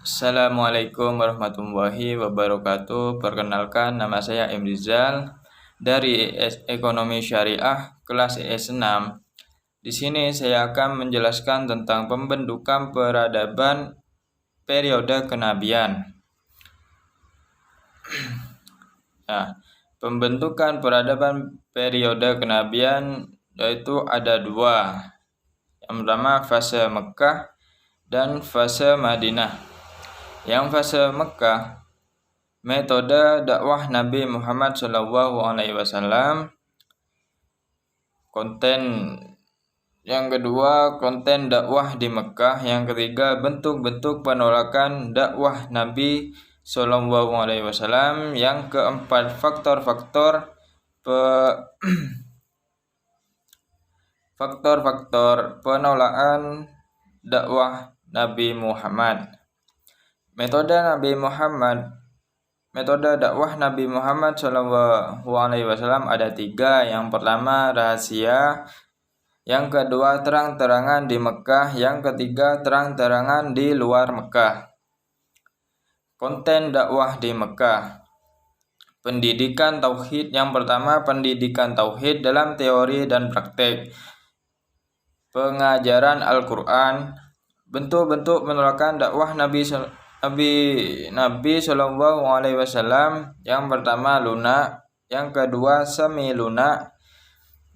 Assalamualaikum warahmatullahi wabarakatuh. Perkenalkan, nama saya M. Rizal dari Ekonomi Syariah kelas ES6. Di sini saya akan menjelaskan tentang pembentukan peradaban periode kenabian. Nah, pembentukan peradaban periode kenabian yaitu ada dua. Yang pertama fase Mekah dan fase Madinah. Yang fase Mekah, metode dakwah Nabi Muhammad SAW. Konten yang kedua, konten dakwah di Mekah. Yang ketiga, bentuk-bentuk penolakan dakwah Nabi SAW. Yang keempat, faktor-faktor penolakan dakwah Nabi Muhammad. Metode dakwah Nabi Muhammad SAW ada tiga. Yang pertama rahasia, yang kedua terang-terangan di Mekah, yang ketiga terang-terangan di luar Mekah. Konten dakwah di Mekah. Pendidikan tauhid. Yang pertama pendidikan tauhid dalam teori dan praktek. Pengajaran Al-Quran. Bentuk-bentuk penolakan dakwah Nabi SAW. Yang pertama lunak, yang kedua semi lunak,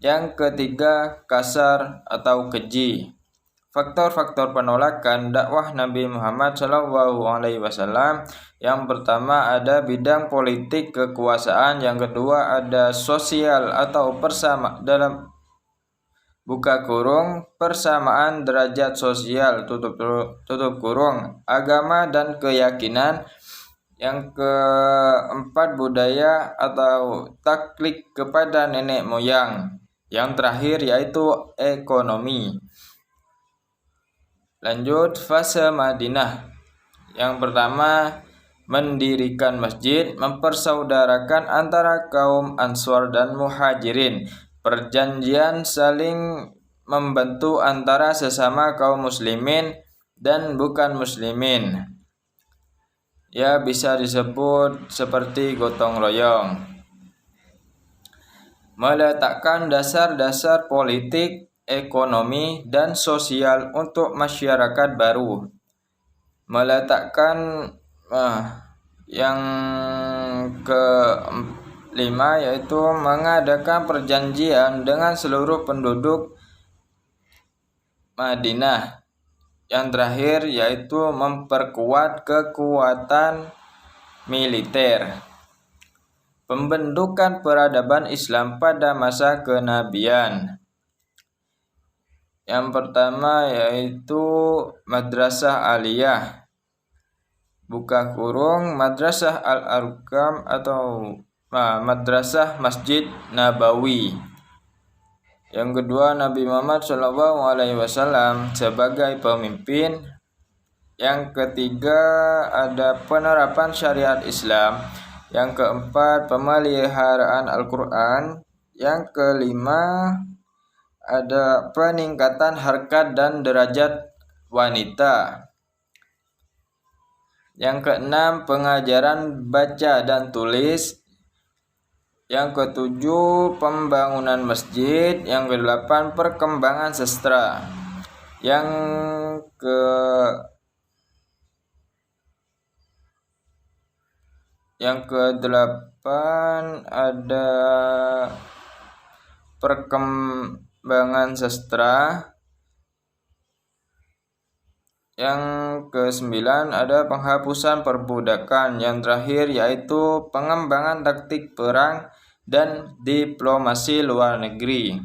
yang ketiga kasar atau keji. Faktor-faktor penolakan dakwah Nabi Muhammad SAW. Yang pertama ada bidang politik kekuasaan, yang kedua ada sosial atau persamaan derajat sosial, agama dan keyakinan. Yang keempat budaya atau taklid kepada nenek moyang. Yang terakhir yaitu ekonomi. Lanjut fase Madinah. Yang pertama mendirikan masjid, mempersaudarakan antara kaum Ansor dan Muhajirin, perjanjian saling membantu antara sesama kaum muslimin dan bukan muslimin. Ya, bisa disebut seperti gotong royong. Meletakkan dasar-dasar politik, ekonomi, dan sosial untuk masyarakat baru. Meletakkan yang kelima yaitu mengadakan perjanjian dengan seluruh penduduk Madinah. Yang terakhir yaitu memperkuat kekuatan militer. Pembentukan peradaban Islam pada masa kenabian. Yang pertama yaitu Madrasah Aliyah, Madrasah Al-Arqam atau Madrasah Masjid Nabawi. Yang kedua Nabi Muhammad SAW sebagai pemimpin. Yang ketiga ada penerapan syariat Islam. Yang keempat pemeliharaan Al-Quran. Yang kelima ada peningkatan harkat dan derajat wanita. Yang keenam pengajaran baca dan tulis. Yang ketujuh pembangunan masjid. Yang kedelapan perkembangan sastra. Yang kedelapan ada perkembangan sastra. Yang kesembilan ada penghapusan perbudakan. Yang terakhir yaitu pengembangan taktik perang dan diplomasi luar negeri.